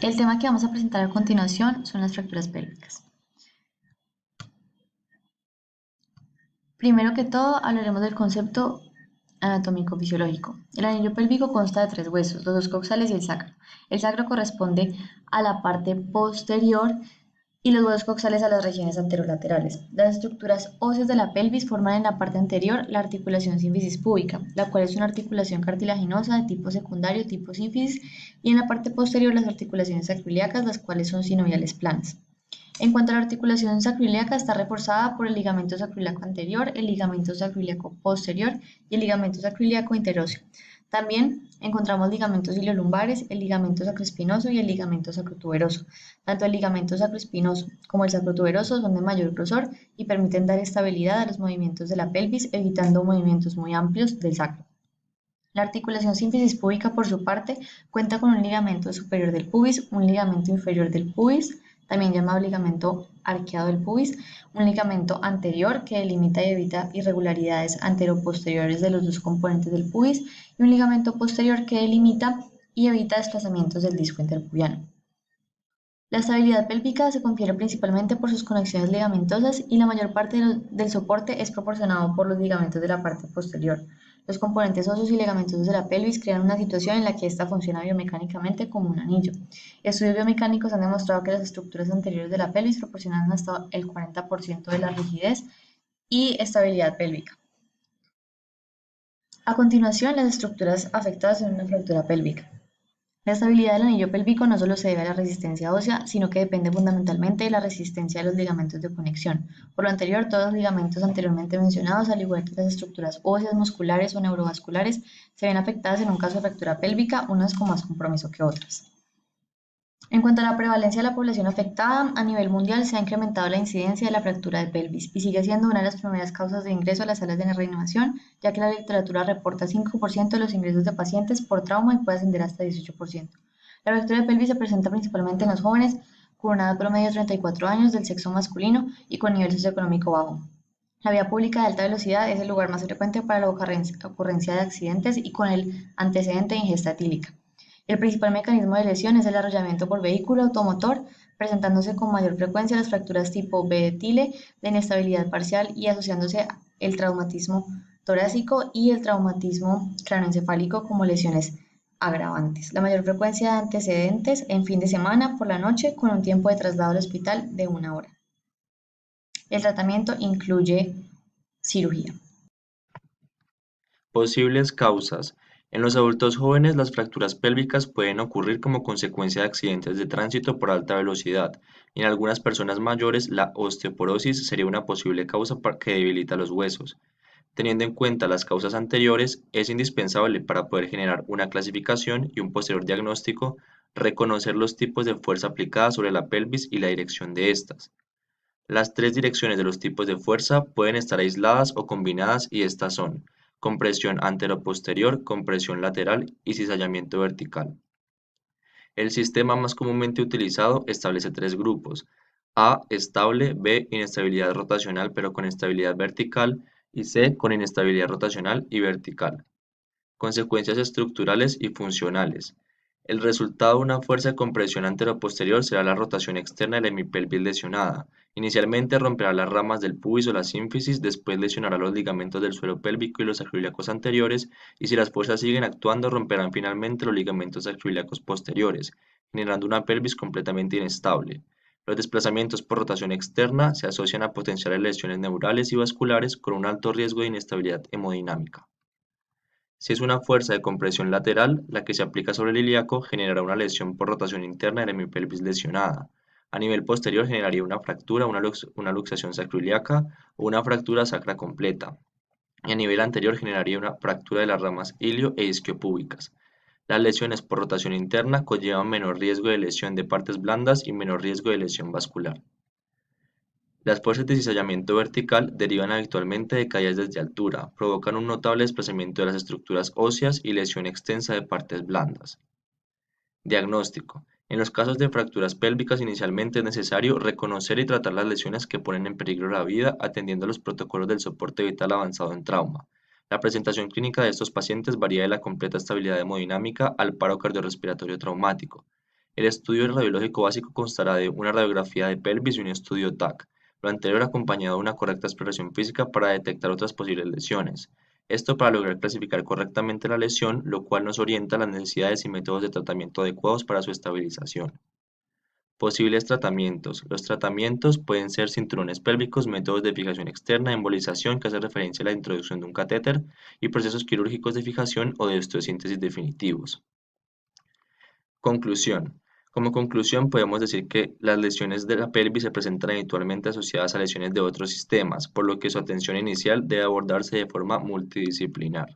El tema que vamos a presentar a continuación son las fracturas pélvicas. Primero que todo, hablaremos del concepto anatómico-fisiológico. El anillo pélvico consta de tres huesos, los dos coxales y el sacro. El sacro corresponde a la parte posterior y los huesos coxales a las regiones anterolaterales. Las estructuras óseas de la pelvis forman en la parte anterior la articulación sínfisis púbica, la cual es una articulación cartilaginosa de tipo secundario tipo sínfisis, y en la parte posterior las articulaciones sacroiliacas, las cuales son sinoviales planas. En cuanto a la articulación sacroiliaca, está reforzada por el ligamento sacroiliaco anterior, el ligamento sacroiliaco posterior y el ligamento sacroiliaco interóseo. También encontramos ligamentos iliolumbares, el ligamento sacroespinoso y el ligamento sacrotuberoso. Tanto el ligamento sacroespinoso como el sacrotuberoso son de mayor grosor y permiten dar estabilidad a los movimientos de la pelvis, evitando movimientos muy amplios del sacro. La articulación sínfisis púbica, por su parte, cuenta con un ligamento superior del pubis, un ligamento inferior del pubis, también llamado ligamento arqueado del pubis, un ligamento anterior que delimita y evita irregularidades anteroposteriores de los dos componentes del pubis y un ligamento posterior que delimita y evita desplazamientos del disco interpubiano. La estabilidad pélvica se confiere principalmente por sus conexiones ligamentosas y la mayor parte del soporte es proporcionado por los ligamentos de la parte posterior. Los componentes óseos y ligamentosos de la pelvis crean una situación en la que ésta funciona biomecánicamente como un anillo. Estudios biomecánicos han demostrado que las estructuras anteriores de la pelvis proporcionan hasta el 40% de la rigidez y estabilidad pélvica. A continuación, las estructuras afectadas en una fractura pélvica. La estabilidad del anillo pélvico no solo se debe a la resistencia ósea, sino que depende fundamentalmente de la resistencia de los ligamentos de conexión. Por lo anterior, todos los ligamentos anteriormente mencionados, al igual que las estructuras óseas, musculares o neurovasculares, se ven afectadas en un caso de fractura pélvica, unas con más compromiso que otras. En cuanto a la prevalencia de la población afectada, a nivel mundial se ha incrementado la incidencia de la fractura de pelvis y sigue siendo una de las primeras causas de ingreso a las salas de reanimación, ya que la literatura reporta 5% de los ingresos de pacientes por trauma y puede ascender hasta 18%. La fractura de pelvis se presenta principalmente en los jóvenes con una edad promedio de 34 años del sexo masculino y con nivel socioeconómico bajo. La vía pública de alta velocidad es el lugar más frecuente para la ocurrencia de accidentes y con el antecedente de ingesta etílica. El principal mecanismo de lesión es el arrollamiento por vehículo automotor, presentándose con mayor frecuencia las fracturas tipo B de Tille, de inestabilidad parcial y asociándose el traumatismo torácico y el traumatismo craneoencefálico como lesiones agravantes. La mayor frecuencia de antecedentes en fin de semana por la noche con un tiempo de traslado al hospital de 1 hora. El tratamiento incluye cirugía. Posibles causas. En los adultos jóvenes, las fracturas pélvicas pueden ocurrir como consecuencia de accidentes de tránsito por alta velocidad, y en algunas personas mayores, la osteoporosis sería una posible causa que debilita los huesos. Teniendo en cuenta las causas anteriores, es indispensable para poder generar una clasificación y un posterior diagnóstico, reconocer los tipos de fuerza aplicada sobre la pelvis y la dirección de estas. Las tres direcciones de los tipos de fuerza pueden estar aisladas o combinadas y estas son compresión anteroposterior, compresión lateral y cizallamiento vertical. El sistema más comúnmente utilizado establece tres grupos: A, estable; B, inestabilidad rotacional pero con estabilidad vertical; y C, con inestabilidad rotacional y vertical. Consecuencias estructurales y funcionales. El resultado de una fuerza de compresión anteroposterior será la rotación externa de la hemipelvis lesionada. Inicialmente romperá las ramas del pubis o la sínfisis, después lesionará los ligamentos del suelo pélvico y los sacroiliacos anteriores, y si las fuerzas siguen actuando, romperán finalmente los ligamentos sacroiliacos posteriores, generando una pelvis completamente inestable. Los desplazamientos por rotación externa se asocian a potenciales lesiones neurales y vasculares con un alto riesgo de inestabilidad hemodinámica. Si es una fuerza de compresión lateral, la que se aplica sobre el ilíaco generará una lesión por rotación interna de la hemipelvis lesionada. A nivel posterior generaría una fractura, una luxación sacroiliaca o una fractura sacra completa. Y a nivel anterior generaría una fractura de las ramas ilio e isquiopúbicas. Las lesiones por rotación interna conllevan menor riesgo de lesión de partes blandas y menor riesgo de lesión vascular. Las fuerzas de cizallamiento vertical derivan habitualmente de caídas desde altura, provocan un notable desplazamiento de las estructuras óseas y lesión extensa de partes blandas. Diagnóstico. En los casos de fracturas pélvicas inicialmente es necesario reconocer y tratar las lesiones que ponen en peligro la vida atendiendo a los protocolos del soporte vital avanzado en trauma. La presentación clínica de estos pacientes varía de la completa estabilidad hemodinámica al paro cardiorrespiratorio traumático. El estudio radiológico básico constará de una radiografía de pelvis y un estudio TAC, lo anterior acompañado de una correcta exploración física para detectar otras posibles lesiones. Esto para lograr clasificar correctamente la lesión, lo cual nos orienta a las necesidades y métodos de tratamiento adecuados para su estabilización. Posibles tratamientos. Los tratamientos pueden ser cinturones pélvicos, métodos de fijación externa, embolización, que hace referencia a la introducción de un catéter, y procesos quirúrgicos de fijación o de osteosíntesis definitivos. Conclusión. Como conclusión, podemos decir que las lesiones de la pelvis se presentan habitualmente asociadas a lesiones de otros sistemas, por lo que su atención inicial debe abordarse de forma multidisciplinar.